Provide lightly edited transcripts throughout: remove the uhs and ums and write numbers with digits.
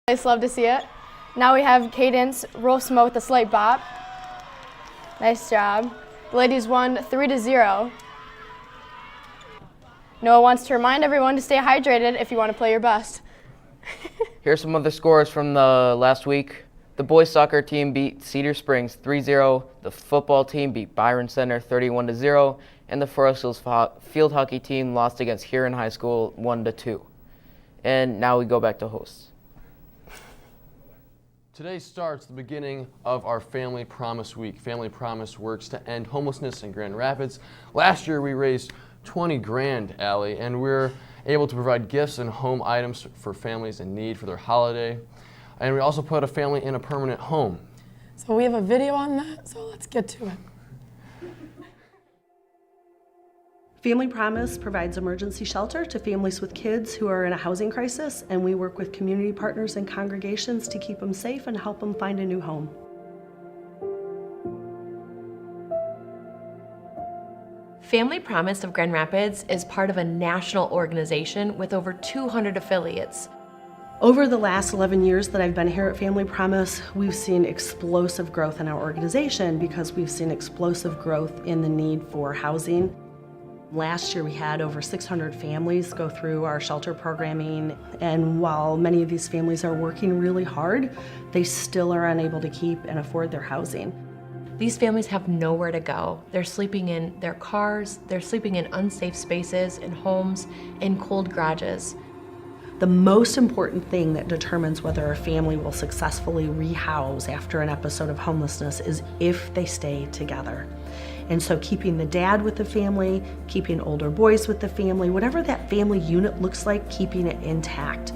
I just love to see it. Now we have Cadence roast Mo with the slight bop. Nice job. The ladies won 3-0. Noah wants to remind everyone to stay hydrated if you want to play your best. Here's some other scores from the last week. The boys soccer team beat Cedar Springs 3-0. The football team beat Byron Center 31-0. And the Forest Hills field hockey team lost against Huron High School 1-2. And now we go back to hosts. Today starts the beginning of our Family Promise Week. Family Promise works to end homelessness in Grand Rapids. Last year we raised 20 grand, Allie, and we're able to provide gifts and home items for families in need for their holiday. And we also put a family in a permanent home. So we have a video on that, so let's get to it. Family Promise provides emergency shelter to families with kids who are in a housing crisis, and we work with community partners and congregations to keep them safe and help them find a new home. Family Promise of Grand Rapids is part of a national organization with over 200 affiliates. Over the last 11 years that I've been here at Family Promise, we've seen explosive growth in our organization because we've seen explosive growth in the need for housing. Last year we had over 600 families go through our shelter programming, and while many of these families are working really hard, they still are unable to keep and afford their housing. These families have nowhere to go. They're sleeping in their cars, they're sleeping in unsafe spaces, in homes, in cold garages. The most important thing that determines whether a family will successfully rehouse after an episode of homelessness is if they stay together. And so keeping the dad with the family, keeping older boys with the family, whatever that family unit looks like, keeping it intact.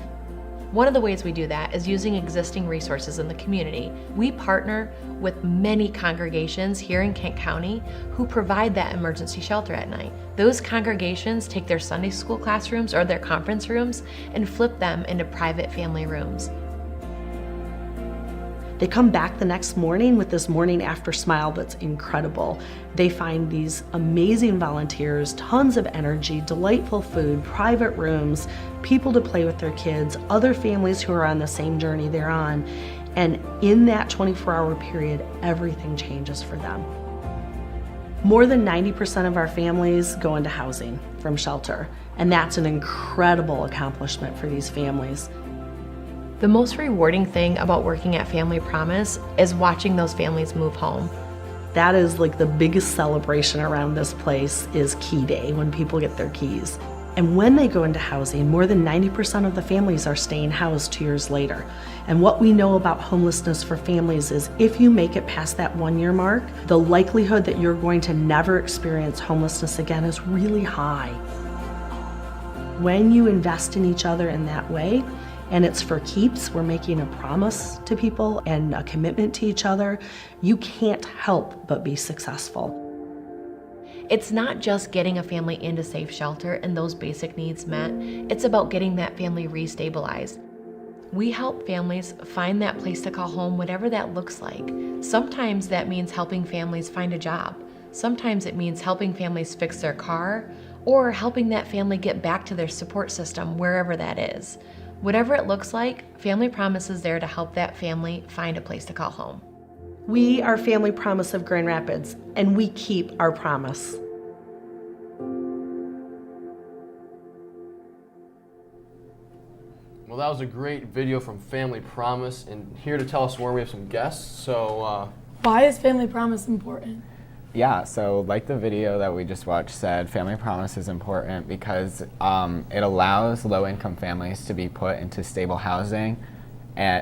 One of the ways we do that is using existing resources in the community. We partner with many congregations here in Kent County who provide that emergency shelter at night. Those congregations take their Sunday school classrooms or their conference rooms and flip them into private family rooms. They come back the next morning with this morning after smile that's incredible. They find these amazing volunteers, tons of energy, delightful food, private rooms, people to play with their kids, other families who are on the same journey they're on. And in that 24-hour period, everything changes for them. More than 90% of our families go into housing from shelter, and that's an incredible accomplishment for these families. The most rewarding thing about working at Family Promise is watching those families move home. That is like the biggest celebration around this place is Key Day, when people get their keys. And when they go into housing, more than 90% of the families are staying housed 2 years later. And what we know about homelessness for families is if you make it past that 1-year mark, the likelihood that you're going to never experience homelessness again is really high. When you invest in each other in that way, and it's for keeps, we're making a promise to people and a commitment to each other, you can't help but be successful. It's not just getting a family into safe shelter and those basic needs met, it's about getting that family restabilized. We help families find that place to call home, whatever that looks like. Sometimes that means helping families find a job. Sometimes it means helping families fix their car, or helping that family get back to their support system, wherever that is. Whatever it looks like, Family Promise is there to help that family find a place to call home. We are Family Promise of Grand Rapids, and we keep our promise. Well, that was a great video from Family Promise, and here to tell us more, we have some guests. So, Why is Family Promise important? Yeah, so like the video that we just watched said, Family Promise is important because it allows low-income families to be put into stable housing,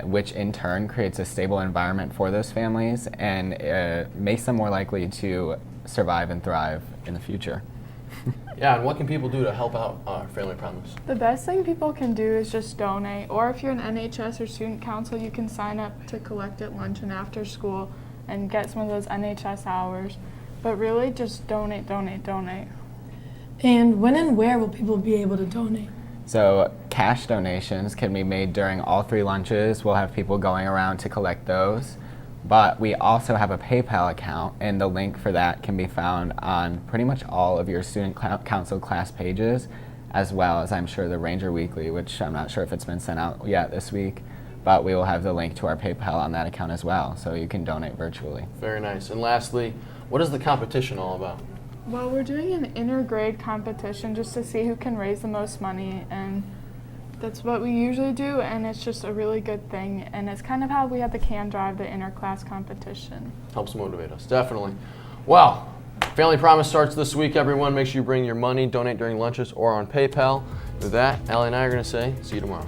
which in turn creates a stable environment for those families and makes them more likely to survive and thrive in the future. yeah, and what can people do to help out Family Promise? The best thing people can do is just donate, or if you're an NHS or student council, you can sign up to collect at lunch and after school and get some of those NHS hours. But really, just donate, donate, donate. And when and where will people be able to donate? So cash donations can be made during all 3 lunches. We'll have people going around to collect those. But we also have a PayPal account, and the link for that can be found on pretty much all of your student council class pages, as well as I'm sure the Ranger Weekly, which I'm not sure if it's been sent out yet this week. but we will have the link to our PayPal on that account as well, so you can donate virtually. Very nice. And lastly, what is the competition all about? Well, we're doing an intergrade competition just to see who can raise the most money, and that's what we usually do, and it's just a really good thing, and it's kind of how we have the Can Drive, the interclass competition. Helps motivate us, definitely. Well, Family Promise starts this week, everyone. Make sure you bring your money, donate during lunches or on PayPal. With that, Allie and I are going to say, see you tomorrow.